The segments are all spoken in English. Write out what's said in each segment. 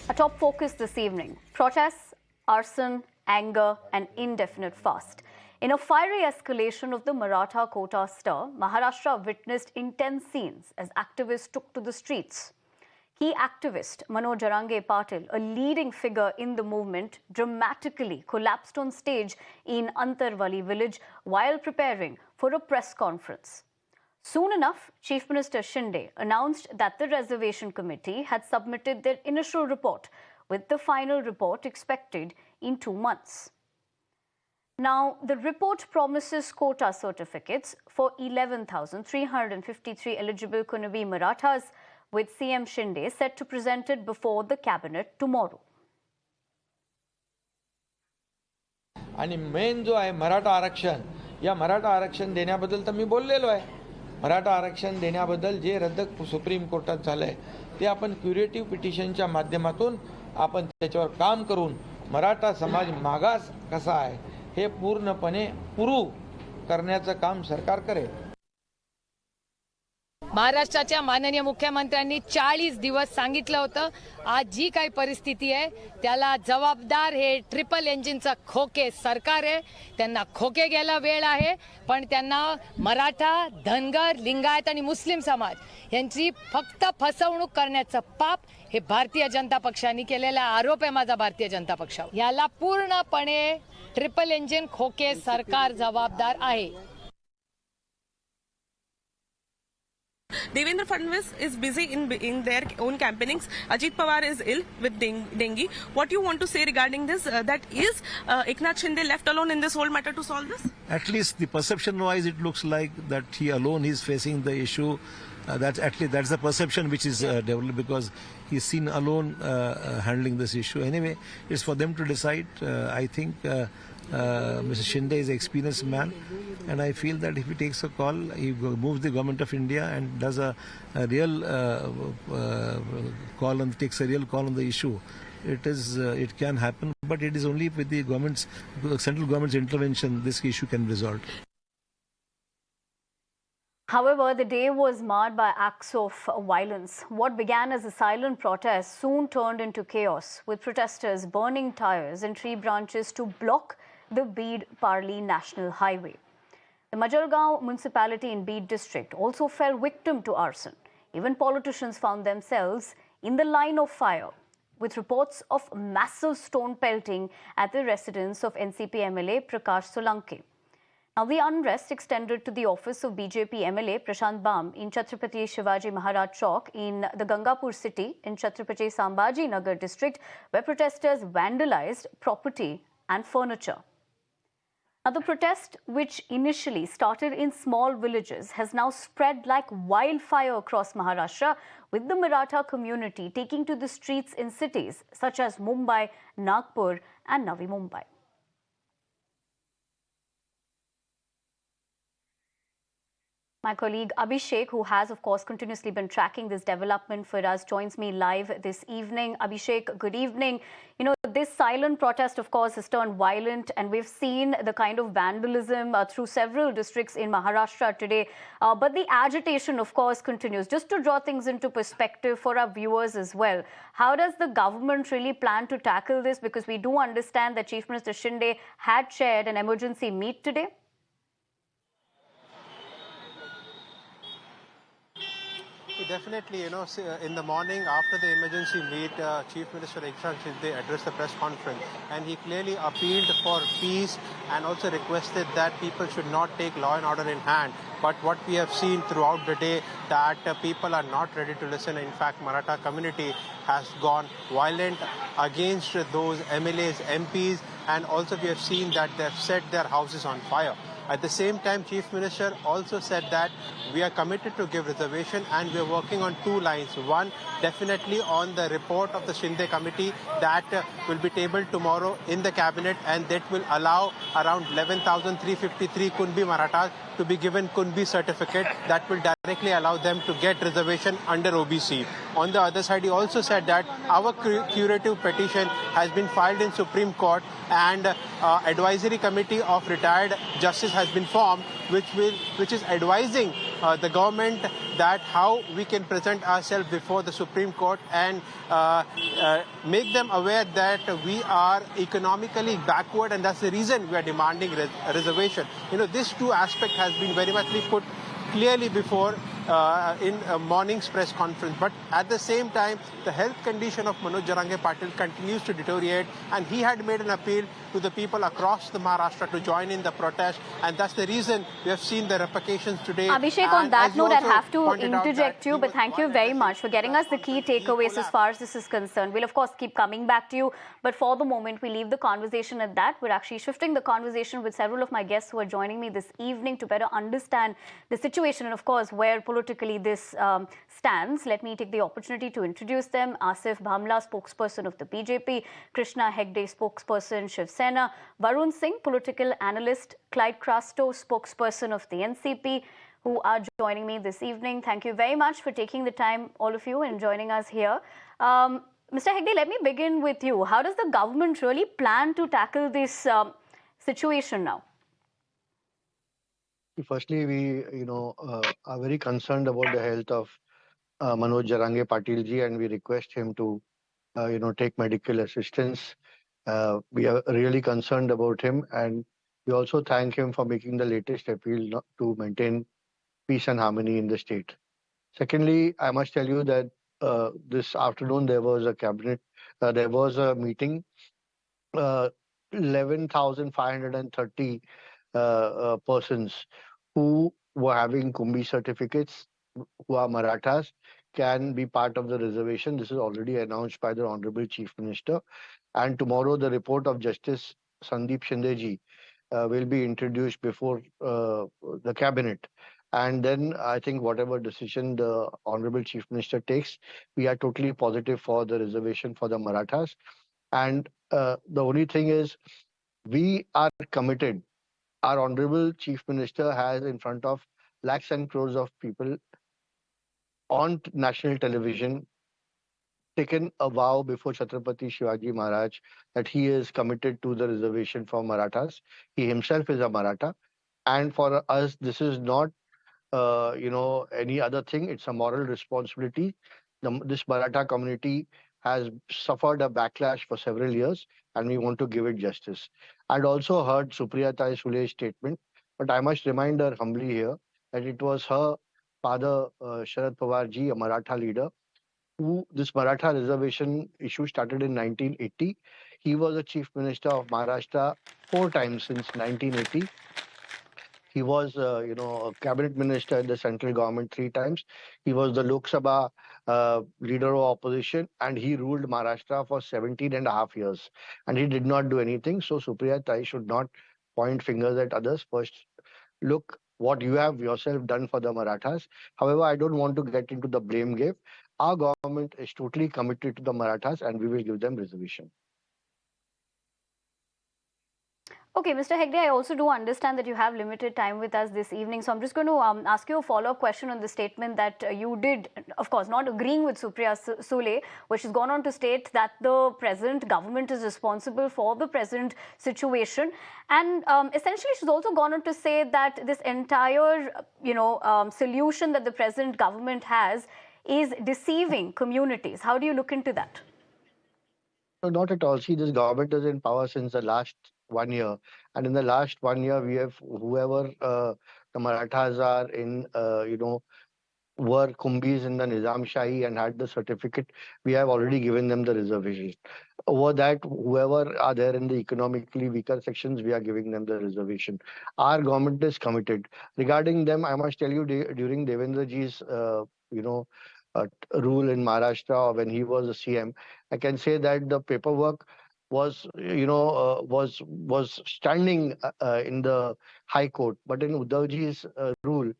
A top focus this evening: protests, arson, anger, and indefinite fast. In a fiery escalation of the Maratha quota stir, Maharashtra witnessed intense scenes as activists took to the streets. Key activist Manoj Patil, a leading figure in the movement, dramatically collapsed on stage in Antarwali village while preparing for a press conference. Soon enough, Chief Minister Shinde announced that the Reservation Committee had submitted their initial report, with the final report expected in 2 months. Now, the report promises quota certificates for 11,353 eligible Kunabi Marathas, with CM Shinde set to present it before the cabinet tomorrow. आणि main जो आहे मराठा आरक्षण, या मराठा आरक्षण देण्याबद्दल तर मी बोललेलो आहे. मराठा आरक्षण देण्याबद्दल जे रद्द सुप्रीम कोर्टात झालंय ते आपण क्युरेटिव्ह पिटिशनच्या माध्यमातून आपण त्याच्यावर काम करून मराठा समाज मागास कसा आहे हे पूर्णपणे पुरू करण्याचं काम सरकार करेल. महाराष्ट्राच्या माननीय मुख्यमंत्र्यांनी 40 दिवस सांगितलं होतं. आज जी काही परिस्थिती आहे त्याला जबाबदार हे ट्रिपल इंजिनचं खोके सरकार आहे. त्यांना खोके घ्यायला वेळ आहे, पण त्यांना मराठा, धनगर, लिंगायत आणि मुस्लिम समाज यांची फक्त फसवणूक करण्याचं पाप हे भारतीय जनता पक्षाने केलेला आरोप आहे माझा भारतीय जनता पक्षावर. याला पूर्णपणे ट्रिपल इंजिन खोके सरकार जबाबदार आहे. Devendra Fadnavis is busy in their own campaignings. Ajit Pawar is ill with dengue. What do you want to say regarding this? That is Eknath Shinde left alone in this whole matter to solve this? At least the perception-wise, it looks like that he alone is facing the issue. That's the perception which is developed, because he's seen alone handling this issue. Anyway, it's for them to decide. I think Mr. Shinde is an experienced man, and I feel that if he takes a call, he moves the government of India and does a real call and takes a real call on the issue. It can happen, but it is only with the central government's intervention this issue can be resolved. However, the day was marred by acts of violence. What began as a silent protest soon turned into chaos, with protesters burning tires and tree branches to block the Beed-Parli National Highway. The Majalgaon municipality in Beed district also fell victim to arson. Even politicians found themselves in the line of fire, with reports of massive stone pelting at the residence of NCP MLA Prakash Solanke. Now, the unrest extended to the office of BJP MLA Prashant Bam in Chhatrapati Shivaji Maharaj Chowk in the Gangapur city in Chhatrapati Sambhaji Nagar district, where protesters vandalized property and furniture. Now, the protest, which initially started in small villages, has now spread like wildfire across Maharashtra, with the Maratha community taking to the streets in cities such as Mumbai, Nagpur and Navi Mumbai. My colleague Abhishek, who has, of course, continuously been tracking this development for us, joins me live this evening. Abhishek, good evening. You know, this silent protest, of course, has turned violent, and we've seen the kind of vandalism through several districts in Maharashtra today. But the agitation, of course, continues. Just to draw things into perspective for our viewers as well, how does the government really plan to tackle this? Because we do understand that Chief Minister Shinde had chaired an emergency meet today. Definitely, you know, in the morning after the emergency meet, Chief Minister Eknath Shinde addressed the press conference, and he clearly appealed for peace and also requested that people should not take law and order in hand. But what we have seen throughout the day, that people are not ready to listen. In fact, Maratha community has gone violent against those MLAs, MPs, and also we have seen that they have set their houses on fire. At the same time, Chief Minister also said that we are committed to give reservation, and we are working on 2 lines. One, definitely on the report of the Shinde committee that will be tabled tomorrow in the cabinet, and that will allow around 11,353 Kunbi Marathas to be given Kunbi certificate that will directly allow them to get reservation under OBC. On the other side, he also said that our curative petition has been filed in Supreme Court, and advisory committee of retired justice has been formed which is advising the government that how we can present ourselves before the Supreme Court and make them aware that we are economically backward, and that's the reason we are demanding a reservation. This two aspect has been very much put clearly before in a morning's press conference. But at the same time, the health condition of Manoj Patil continues to deteriorate, and he had made an appeal to the people across the Maharashtra to join in the protest, and that's the reason we have seen the repercussions today. Abhishek, on that note, I have to interject you, but thank you very much for getting us the key takeaways as far as this is concerned. We'll, of course, keep coming back to you, but for the moment, we leave the conversation at that. We're actually shifting the conversation with several of my guests who are joining me this evening to better understand the situation and, of course, where politically this stands. Let me take the opportunity to introduce them. Asif Bhamla, spokesperson of the BJP, Krishna Hegde, spokesperson, Shiv Sena, Varun Singh, political analyst, Clyde Crasto, spokesperson of the NCP, who are joining me this evening. Thank you very much for taking the time, all of you, and joining us here. Mr. Hegde, let me begin with you. How does the government really plan to tackle this situation now? Firstly, we are very concerned about the health of Manoj Patil ji, and we request him to take medical assistance. We are really concerned about him, and we also thank him for making the latest appeal to maintain peace and harmony in the state. Secondly, I must tell you that this afternoon there was a meeting. 11,530 persons who were having Kumbhi certificates, who are Marathas, can be part of the reservation. This is already announced by the Honorable Chief Minister. And tomorrow, the report of Justice Sandeep Shinde ji will be introduced before the cabinet. And then I think whatever decision the Honorable Chief Minister takes, we are totally positive for the reservation for the Marathas. And the only thing is, we are committed. Our Honorable Chief Minister has in front of lakhs and crores of people on national television taken a vow before Chhatrapati Shivaji Maharaj that he is committed to the reservation for Marathas. He himself is a Maratha. And for us, this is not any other thing. It's a moral responsibility. This Maratha community has suffered a backlash for several years, and we want to give it justice. I'd also heard Supriya Tai Sule's statement, but I must remind her humbly here that it was her father, Sharad Pawar ji, a Maratha leader, who this Maratha reservation issue started in 1980. He was the Chief Minister of Maharashtra 4 times since 1980. He was, a cabinet minister in the central government 3 times. He was the Lok Sabha leader of opposition, and he ruled Maharashtra for 17 and a half years. And he did not do anything. So Supriya Tai should not point fingers at others. First, look what you have yourself done for the Marathas. However, I don't want to get into the blame game. Our government is totally committed to the Marathas, and we will give them reservation. Okay, Mr. Hegde, I also do understand that you have limited time with us this evening. So I'm just going to ask you a follow-up question on the statement that you did, of course, not agreeing with Supriya Sule, which has gone on to state that the present government is responsible for the present situation. And essentially, she's also gone on to say that this entire, solution that the present government has is deceiving communities. How do you look into that? No, not at all. See, this government is in power since the last 1 year. And in the last 1 year, we have whoever the Marathas are in, were Kumbhis in the Nizam Shahi and had the certificate, we have already given them the reservation. Over that, whoever are there in the economically weaker sections, we are giving them the reservation. Our government is committed. Regarding them, I must tell you, during Devendra ji's, rule in Maharashtra, when he was a CM, I can say that the paperwork was standing in the High Court. But in Uddhavji's rule,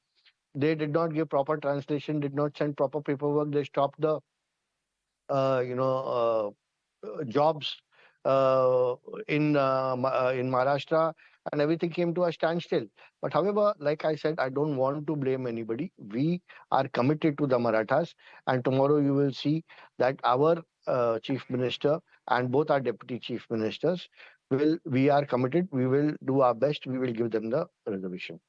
they did not give proper translation, did not send proper paperwork. They stopped the jobs in Maharashtra, and everything came to a standstill. But however, like I said, I don't want to blame anybody. We are committed to the Marathas, and tomorrow you will see that our Chief Minister and both our Deputy Chief Ministers we are committed. We will do our best. We will give them the reservation.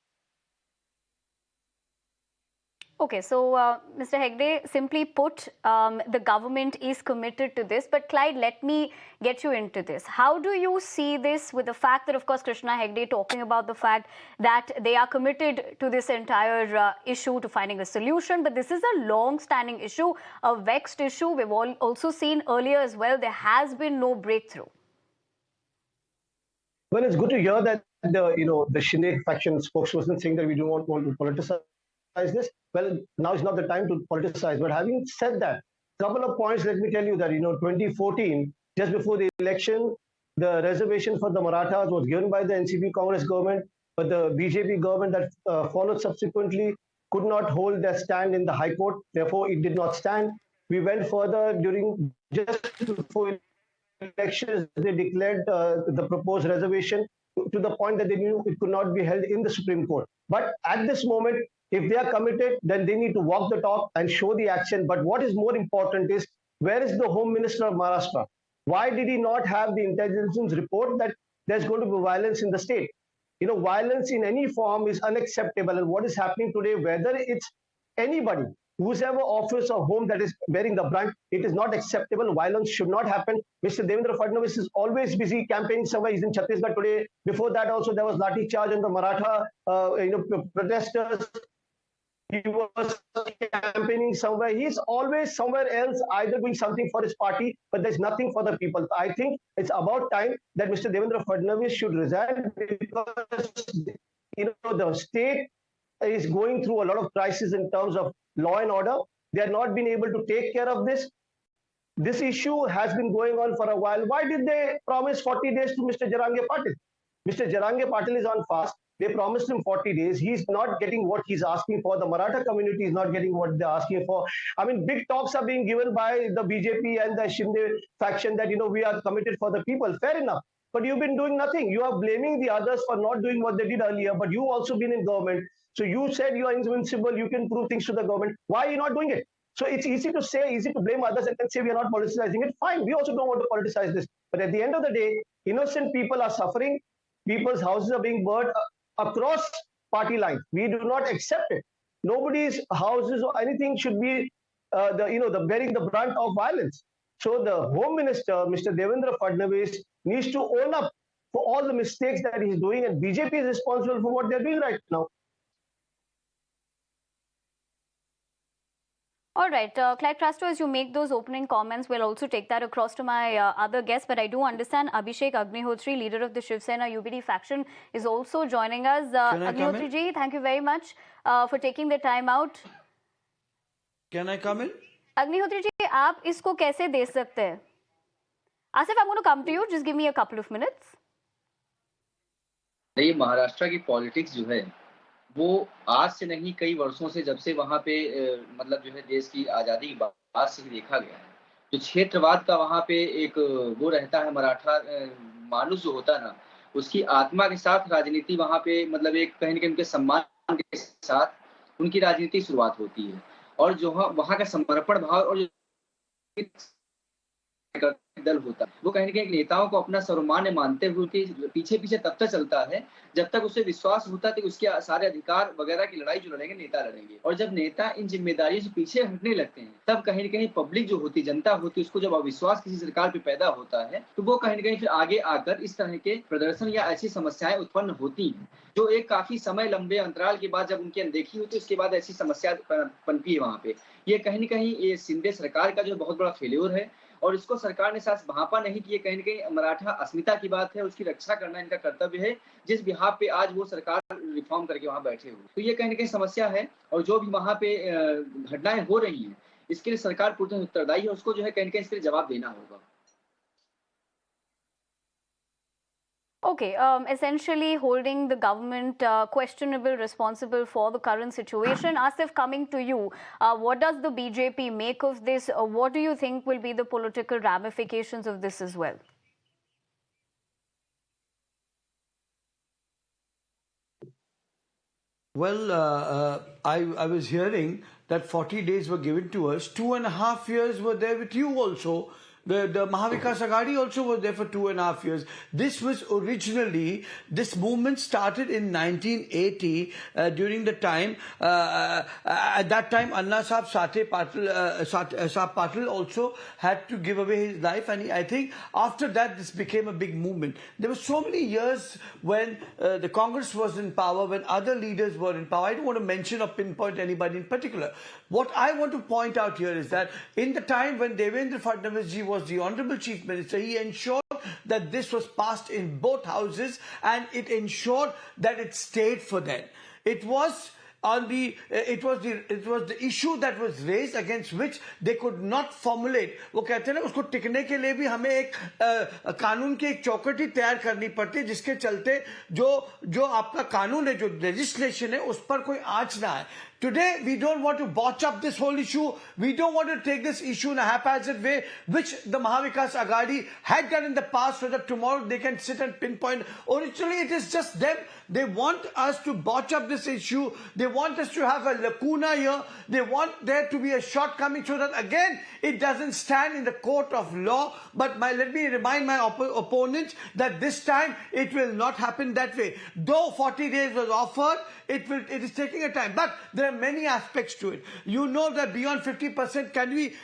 Okay, so Mr. Hegde, simply put, the government is committed to this. But Clyde, let me get you into this. How do you see this with the fact that, of course, Krishna Hegde talking about the fact that they are committed to this entire issue, to finding a solution. But this is a long-standing issue, a vexed issue. We've also seen earlier as well, there has been no breakthrough. Well, it's good to hear that the Shinde faction spokesperson saying that we do not want to politicize this. Well, now is not the time to politicize. But having said that, couple of points. Let me tell you that 2014, just before the election, the reservation for the Marathas was given by the NCP Congress government, but the BJP government that followed subsequently could not hold their stand in the High Court. Therefore, it did not stand. We went further during just before elections, they declared the proposed reservation to the point that they knew it could not be held in the Supreme Court. But at this moment, if they are committed, then they need to walk the talk and show the action. But what is more important is, where is the Home Minister of Maharashtra? Why did he not have the intelligence report that there's going to be violence in the state? Violence in any form is unacceptable. And what is happening today, whether it's anybody, whoever office or home that is bearing the brunt, it is not acceptable. Violence should not happen. Mr. Devendra Fadnavis is always busy campaigning somewhere. He's in Chhattisgarh today. Before that also, there was lathi charge on the Maratha protesters. He was campaigning somewhere. He's always somewhere else, either doing something for his party, but there's nothing for the people. I think it's about time that Mr. Devendra Fadnavis should resign, because the state is going through a lot of crisis in terms of law and order. They are not being able to take care of this. This issue has been going on for a while. Why did they promise 40 days to Mr. Jarange Patil? Mr. Jarange Patil is on fast. They promised him 40 days. He's not getting what he's asking for. The Maratha community is not getting what they're asking for. I mean, big talks are being given by the BJP and the Shinde faction that, we are committed for the people. Fair enough. But you've been doing nothing. You are blaming the others for not doing what they did earlier, but you've also been in government. So you said you are invincible, you can prove things to the government. Why are you not doing it? So it's easy to say, easy to blame others and then say we are not politicizing it. Fine, we also don't want to politicize this. But at the end of the day, innocent people are suffering. People's houses are being burned across party lines. We do not accept it. Nobody's houses or anything should be bearing the brunt of violence. So the Home Minister, Mr. Devendra Fadnavis, needs to own up for all the mistakes that he's doing, and BJP is responsible for what they're doing right now. All right, Clyde Prasto, as you make those opening comments, we'll also take that across to my other guests. But I do understand Abhishek Agnihotri, leader of the Shiv Sena UBD faction, is also joining us. Agnihotri ji, thank you very much for taking the time out. Can I come in? Agnihotri ji, आप इसको कैसे दे सकते हैं? Asif, I'm going to come to you. Just give me a couple of minutes. ये महाराष्ट्र की politics जो है वो आज से नहीं, कई वर्षों से, जब से वहाँ पे देश की आज़ादी की बात से ही देखा गया है। जो क्षेत्रवाद का वहाँ पे एक वो रहता है, मराठा मानुष जो होता है ना, उसकी आत्मा के साथ राजनीति वहाँ पे एक कहीं न कहीं उनके सम्मान के साथ उनकी राजनीति शुरुआत होती है। और जो वहाँ का समर्पण भाव और दल होता है, वो कहीं न कहीं नेताओं को अपना सर्वमान्य मानते हुए उनके पीछे पीछे तब तक चलता है जब तक उसे विश्वास होता है कि उसके सारे अधिकार वगैरह की लड़ाई जो लड़ेंगे नेता लड़ेंगे। और जब नेता इन जिम्मेदारियों से पीछे हटने लगते हैं, तब कहीं न कहीं पब्लिक जो होती, जनता होती, उसको जब अविश्वास किसी सरकार पे पैदा होता है, तो वो कहीं न कहीं फिर आगे आकर इस तरह के प्रदर्शन या ऐसी समस्याएं उत्पन्न होती हैं, जो एक काफी समय लंबे अंतराल के बाद जब उनकी अनदेखी होती है, उसके बाद ऐसी समस्या पनपी है वहाँ पे। ये कहीं न कहीं ये शिंदे सरकार का जो बहुत बड़ा फेल्योर है, और इसको सरकार ने साथ भांपा नहीं कि ये कहीं न कहीं मराठा अस्मिता की बात है, उसकी रक्षा करना इनका कर्तव्य है, जिस बिहाफ पे आज वो सरकार रिफॉर्म करके वहाँ बैठे हुए। तो ये कहीं न कहीं समस्या है, और जो भी वहाँ पे घटनाएं हो रही हैं, इसके लिए सरकार पूर्ण उत्तरदायी है, उसको जो है कहीं न कहीं इसके लिए जवाब देना होगा। Okay, essentially holding the government questionable, responsible for the current situation. Asif, coming to you, what does the BJP make of this? What do you think will be the political ramifications of this as well? Well, I was hearing that 40 days were given to us. 2.5 years were there with you also. The Mahavikas Aghadi also was there for 2.5 years. This was originally, this movement started in 1980 during the time, at that time Anna Sahab Sahab Patil also had to give away his life, and I think after that this became a big movement. There were so many years when the Congress was in power, when other leaders were in power. I don't want to mention or pinpoint anybody in particular. What I want to point out here is that in the time when Devendra Fadnavis ji was the Honorable Chief Minister, he ensured that this was passed in both houses, and it ensured that it stayed for them. It was the issue that was raised against which they could not formulate. वो कहते हैं ना, उसको टिकने के लिए भी हमें एक कानून की एक चौकट ही तैयार करनी पड़ती है, जिसके चलते जो आपका कानून है, जो लेजिस्लेशन है, उस पर कोई आंच ना आए. Today, we don't want to botch up this whole issue. We don't want to take this issue in a haphazard way, which the Mahavikas Aghadi had done in the past, so that tomorrow they can sit and pinpoint. Originally, it is just them. They want us to botch up this issue. They want us to have a lacuna here. They want there to be a shortcoming, so that again, it doesn't stand in the court of law. But let me remind my opponents that this time, it will not happen that way. Though 40 days was offered, it is taking a time. But there are many aspects to it. You know that beyond 50%, can we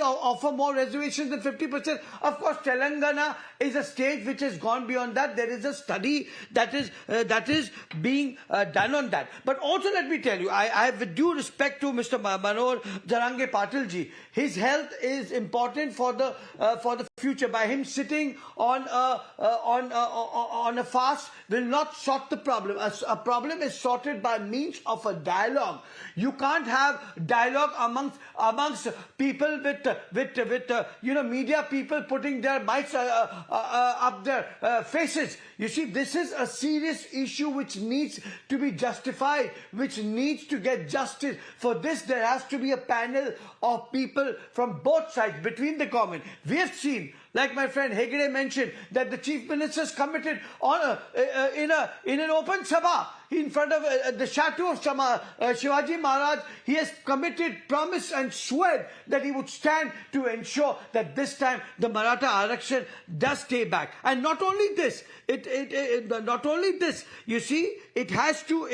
offer more reservations than 50%? Of course, Telangana is a state which has gone beyond that. There is a study that is being done on that. But also, let me tell you, I have, with due respect to Mr. Manoj Patil ji, his health is important for the future. By him sitting on a fast will not sort the problem. A problem is sorted by means of a dialogue. You can't have dialogue amongst people with media people putting their mics up their faces. You see, this is a serious issue which needs to be justified, which needs to get justice. For this, there has to be a panel of people from both sides between the government. We have seen, like my friend Hegde mentioned, that the Chief Minister's committed in an open sabha in front of the statue of Shivaji Maharaj. He has committed, promised and swear that he would stand to ensure that this time the Maratha Arakshan does stay back. And not only this, you see, it has to,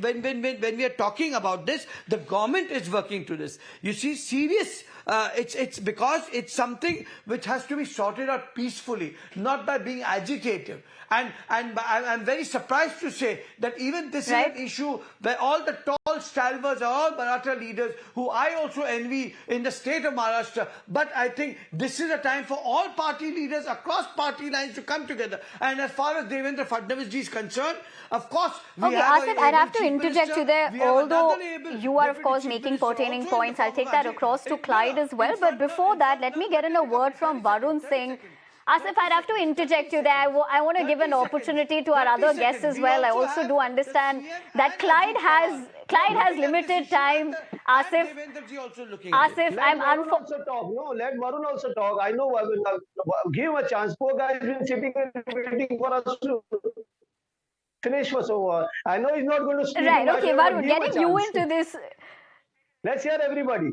when we are talking about this, the government is working to this. You see, serious, it's because it's something which has to be sorted out peacefully, not by being agitative. And I'm very surprised to say that even this is an issue where all the tall stalwarts are all Maratha leaders who I also envy in the state of Maharashtra. But I think this is a time for all party leaders across party lines to come together. And as far as Devendra Fadnavis ji is concerned, of course, we have Asif, I'd have to interject you there. Although you are, of course, making pertaining points, I'll take that across to Clyde as well. But before that, let me get in a word from Varun Singh. Asif, I'd have to interject you there. I want to give an opportunity to our other guests as well. I also do understand that Clyde has limited time. Asif, I'm unfortunate. No, let Varun also talk. I know. Give him a chance. Poor guy has been sitting and waiting for us to finish for so long. I know he's not going to speak. Right. Okay, Varun, getting you into this. Let's hear everybody.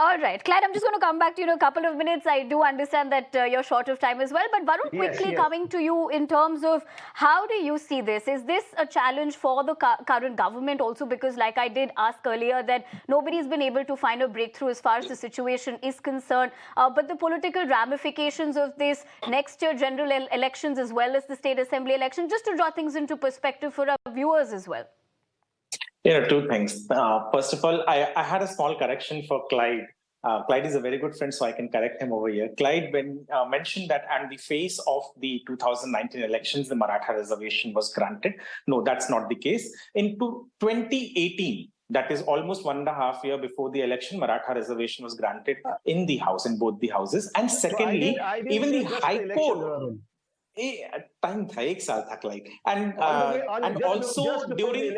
All right. Clyde, I'm just going to come back to you in a couple of minutes. I do understand that you're short of time as well. But Varun, quickly coming to you in terms of how do you see this? Is this a challenge for the current government also? Because like I did ask earlier, that nobody's been able to find a breakthrough as far as the situation is concerned. But the political ramifications of this next year general elections as well as the state assembly election, just to draw things into perspective for our viewers as well. Two things. First of all, I had a small correction for Clyde. Clyde is a very good friend, so I can correct him over here. Clyde mentioned that on the face of the 2019 elections, the Maratha reservation was granted. No, that's not the case. In 2018, that is almost 1.5 years before the election, Maratha reservation was granted in the house, in both the houses. And secondly, even the High Court... time tha, ek saal tha, Clyde. And also during...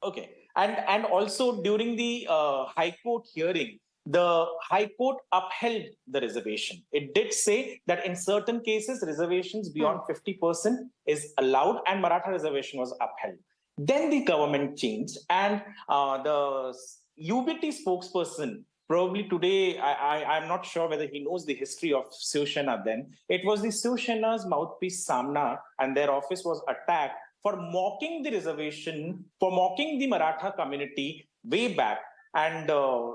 Okay. And also during the High Court hearing, the High Court upheld the reservation. It did say that in certain cases, reservations beyond 50% is allowed, and Maratha reservation was upheld. Then the government changed, and the UBT spokesperson Probably today, I'm not sure whether he knows the history of Shiv Sena then. It was the Shiv Sena's mouthpiece Samna, and their office was attacked for mocking the reservation, for mocking the Maratha community way back. And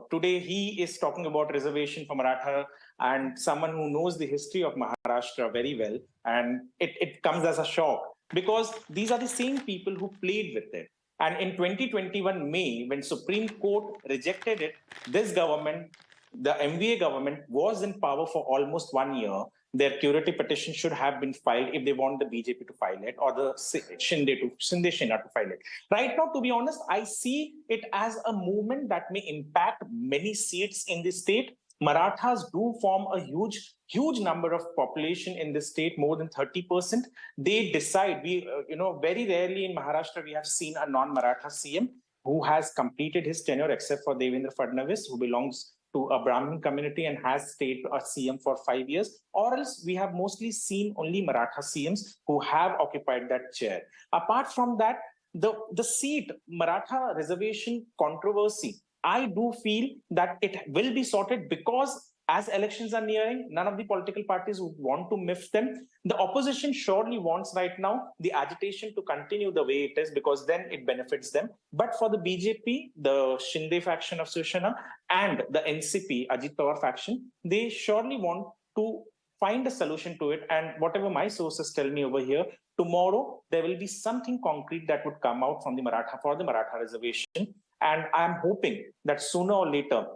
today he is talking about reservation for Maratha, and someone who knows the history of Maharashtra very well. And it comes as a shock because these are the same people who played with it. And in 2021 May, when Supreme Court rejected it, this government, the MVA government, was in power for almost 1 year. Their curative petition should have been filed if they want the BJP to file it or the Shinde Sena to file it. Right now, to be honest, I see it as a movement that may impact many seats in the state. Marathas do form a huge number of population in the state, more than 30%. They decide, very rarely in Maharashtra, we have seen a non-Maratha CM who has completed his tenure except for Devendra Fadnavis, who belongs to a Brahmin community and has stayed a CM for 5 years, or else we have mostly seen only Maratha CMs who have occupied that chair. Apart from that, the seat Maratha reservation controversy, I do feel that it will be sorted because as elections are nearing, none of the political parties would want to miff them. The opposition surely wants right now the agitation to continue the way it is because then it benefits them. But for the BJP, the Shinde faction of Shiv Sena and the NCP, Ajit Pawar faction, they surely want to find a solution to it. And whatever my sources tell me over here, tomorrow there will be something concrete that would come out from the Maratha reservation. And I'm hoping that sooner or later,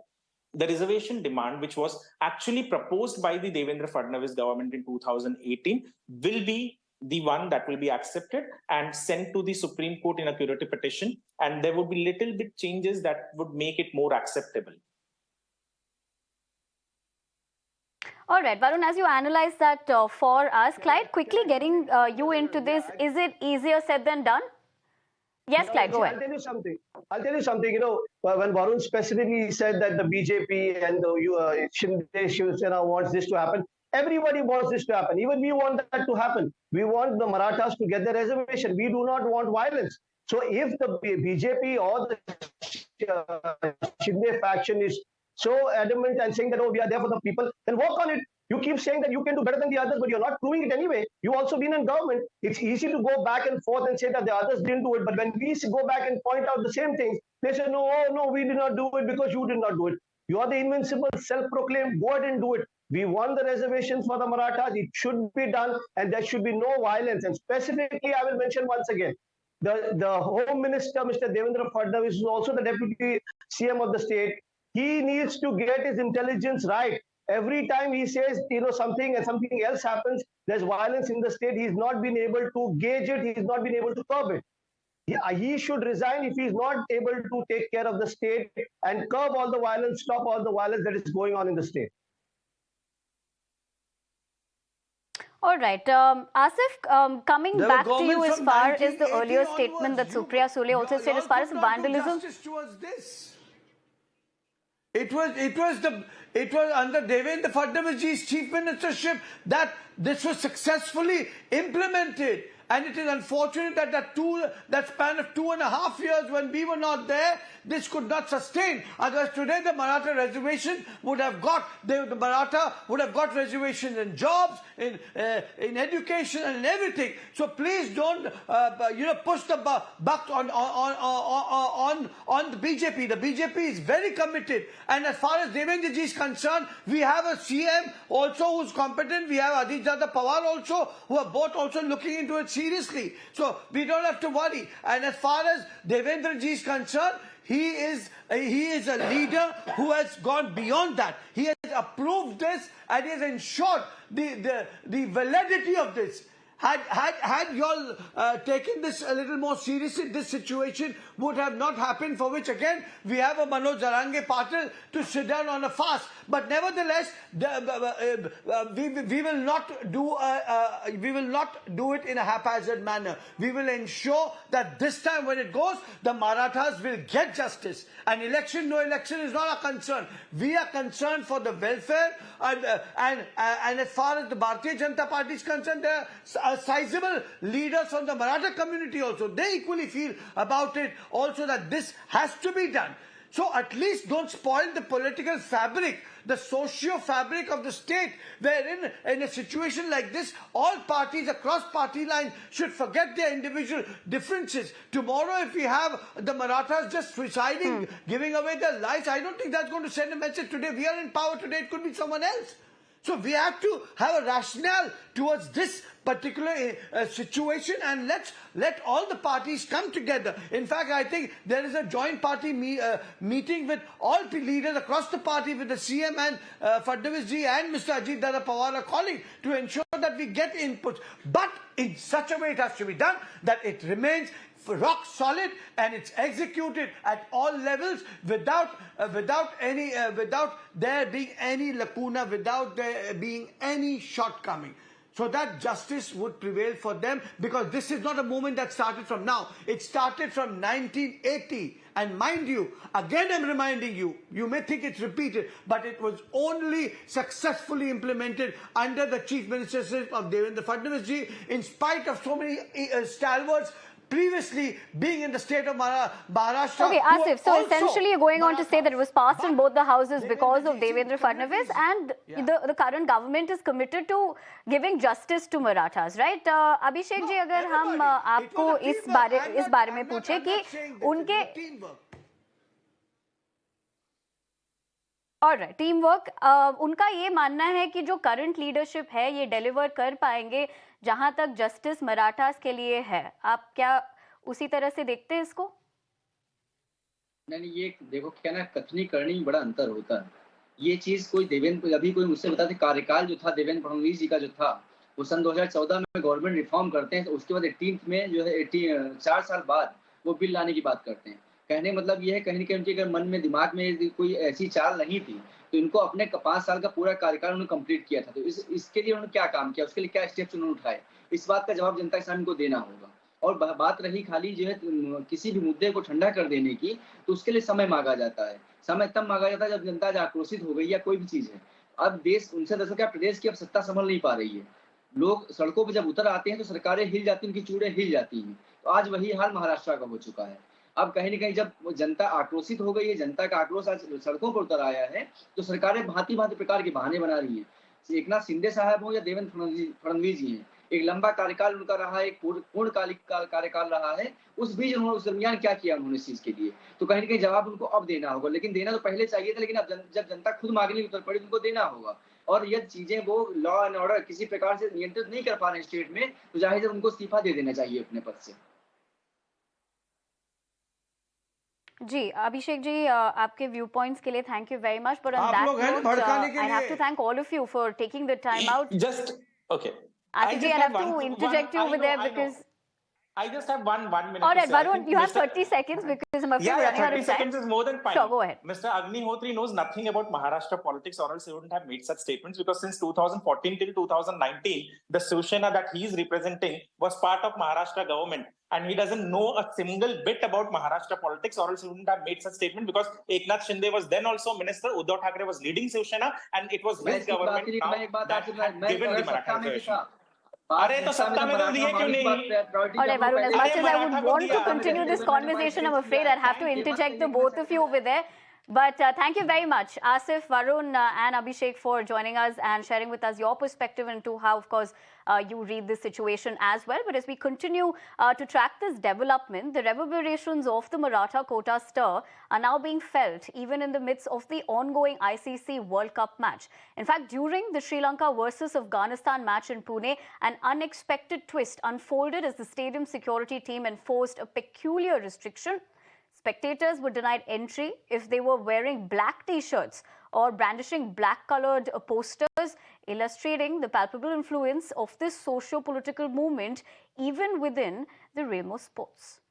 the reservation demand, which was actually proposed by the Devendra Fadnavis government in 2018, will be the one that will be accepted and sent to the Supreme Court in a curative petition. And there would be little bit changes that would make it more acceptable. All right, Varun, as you analyze that for us, Clyde, quickly getting you into this, is it easier said than done? Yes, Clyde, go ahead. I'll tell you something. When Varun specifically said that the BJP and the Shinde Shiv Sena wants this to happen, everybody wants this to happen. Even we want that to happen. We want the Marathas to get the reservation. We do not want violence. So if the BJP or the Shinde faction is so adamant and saying that, oh, we are there for the people, then work on it. You keep saying that you can do better than the others, but you're not proving it anyway. You've also been in government. It's easy to go back and forth and say that the others didn't do it. But when we go back and point out the same things, they say, no, we did not do it because you did not do it. You are the invincible, self-proclaimed, go ahead and do it. We won the reservations for the Marathas. It should be done, and there should be no violence. And specifically, I will mention once again, the Home Minister, Mr. Devendra Fadnavis, is also the Deputy CM of the state. He needs to get his intelligence right. Every time he says, something and something else happens, there's violence in the state. He's not been able to gauge it. He's not been able to curb it. He should resign if he's not able to take care of the state and curb all the violence, stop all the violence that is going on in the state. All right. Asif, coming back to you as far as the earlier statement that Supriya Sule also said as far as vandalism. It was under Devendra Fadnavis's chief ministership that this was successfully implemented. And it is unfortunate that that span of 2.5 years when we were not there, this could not sustain. Otherwise, today the Maratha reservation would have got the Maratha would have got reservations in jobs, in education, and in everything. So please don't push the buck on the BJP. The BJP is very committed, and as far as Devendra ji is concerned, we have a CM also who's competent. We have Ajit Pawar also, who are both also looking into it seriously. So we don't have to worry. And as far as Devendra ji is concerned, he is a leader who has gone beyond that. He has approved this and he has ensured the validity of this. Had you all taken this a little more seriously, this situation would have not happened, for which again we have a Manoj Patil to sit down on a fast. But nevertheless, we will not do it in a haphazard manner. We will ensure that this time when it goes, the Marathas will get justice. An election, no election is not a concern. We are concerned for the welfare and as far as the Bharatiya Janata Party is concerned, there are sizable leaders from the Maratha community also. They equally feel about it also that this has to be done. So at least don't spoil the political fabric, the socio-fabric of the state, wherein in a situation like this, all parties across party lines should forget their individual differences. Tomorrow, if we have the Marathas just presiding, giving away their lives, I don't think that's going to send a message today. We are in power today, it could be someone else. So we have to have a rationale towards this particular situation, and let all the parties come together. In fact, I think there is a joint party meeting with all the leaders across the party, with the CM and Fadnavis ji and Mr. Ajit Dada Pawar are calling to ensure that we get inputs. But in such a way it has to be done that it remains rock solid and it's executed at all levels without there being any lacuna, without there being any shortcoming, so that justice would prevail for them, because this is not a movement that started from now. It started from 1980, and mind you, again I'm reminding you, you may think it's repeated, but it was only successfully implemented under the chief ministership of Devendra Fadnavis ji, in spite of so many stalwarts previously being in the state of Maharashtra. Okay, Asif, so essentially you're going on to say that it was passed in both the houses because of Devendra Fadnavis, and the current government is committed to giving justice to Marathas, right? Abhishek ji, अगर हम आपको इस बारे में पूछे कि उनके alright team work, उनका ये मानना है कि जो करंट लीडरशिप है ये डिलीवर कर पाएंगे जहां तक जस्टिस मराठास के लिए है। आप क्या उसी तरह से देखते हैं इसको? नहीं, ये देखो क्या ना, कथनी करनी में बड़ा अंतर होता है। ये चीज कोई देवेंद्र, अभी कोई मुझसे बताते कार्यकाल जो था देवेंद्र फडणवीस जी का जो था, वो सन 2014 में गवर्नमेंट रिफॉर्म करते हैं, तो उसके बाद 18th में जो है 4 साल बाद वो बिल लाने की बात करते हैं। कहने मतलब ये है, कहीं ना कहीं उनके मन में दिमाग में कोई ऐसी चाल नहीं थी, तो इनको अपने 5 साल का पूरा कार्यकाल उन्होंने कंप्लीट किया था। तो इसके लिए उन्होंने क्या काम किया, उसके लिए क्या स्टेप्स उन्होंने उठाए, इस बात का जवाब जनता के सामने को देना होगा। और बात रही खाली जो है किसी भी मुद्दे को ठंडा कर देने की, तो उसके लिए समय मांगा जाता है। समय तब मांगा जाता है जब जनता आक्रोशित हो गई या कोई भी चीज है। अब देश उनसे दरअसल क्या, प्रदेश की अब सत्ता संभल नहीं पा रही है। लोग सड़कों पर जब उतर आते हैं तो सरकारें हिल जाती हैं, उनकी चूड़ें हिल जाती हैं। तो आज वही हाल महाराष्ट्र का हो चुका है। अब कहीं ना कहीं जब जनता आक्रोशित हो गई है, जनता का आक्रोश आज सड़कों पर उतर आया है, तो सरकारें भांति भांति प्रकार के बहाने बना रही हैं। एकनाथ शिंदे साहब हो या देवेंद्र फडणवीस जी हैं, एक लंबा कार्यकाल उनका रहा है, एक पूर्णकालिक कार्यकाल रहा है। उस बीच उन्होंने उस दरमियान क्या किया उन्होंने इस चीज के लिए, तो कहीं ना कहीं जवाब उनको अब देना होगा। लेकिन देना तो पहले चाहिए था, लेकिन अब जब जनता खुद मांगने उतर पड़ी, उनको देना होगा। और यदि चीजें वो लॉ एंड ऑर्डर किसी प्रकार से नियंत्रित नहीं कर पा रहे स्टेट में, तो जाहिर है उनको इस्तीफा दे देना चाहिए अपने पद से। जी, अभिषेक जी, आपके व्यू पॉइंट्स के लिए thank you very much, but on that note I have to thank all of you for taking the time out. Just okay. Asif ji, I have to interject you over there because I just have one minute. All right, Varun, you have 30 seconds because I'm afraid we're running out of time. 30 seconds is more than fine. Sure, go ahead. Mr. Agnihotri knows nothing about Maharashtra politics, or else he wouldn't have made such statements, because since 2014 till 2019, the Shiv Sena that he is representing was part of Maharashtra government. And he doesn't know a single bit about Maharashtra politics, or else he wouldn't have made such statement, because Eknath Shinde was then also minister, UddhavThackeray was leading Shiv Sena, and it was his government now that had given the Maratha reservation. अरे तो सत्ता में तो दिए क्यों नहीं? All right, Varun, as much as I would want to continue this conversation, I'm afraid I'd have to interject the both of you over there. But thank you very much, Asif, Varun, and Abhishek, for joining us and sharing with us your perspective into how, of course, you read this situation as well. But as we continue to track this development, the reverberations of the Maratha quota stir are now being felt even in the midst of the ongoing ICC World Cup match. In fact, during the Sri Lanka versus Afghanistan match in Pune, an unexpected twist unfolded as the stadium security team enforced a peculiar restriction. Spectators were denied entry if they were wearing black t-shirts or brandishing black-colored posters, illustrating the palpable influence of this socio-political movement even within the realm of sports.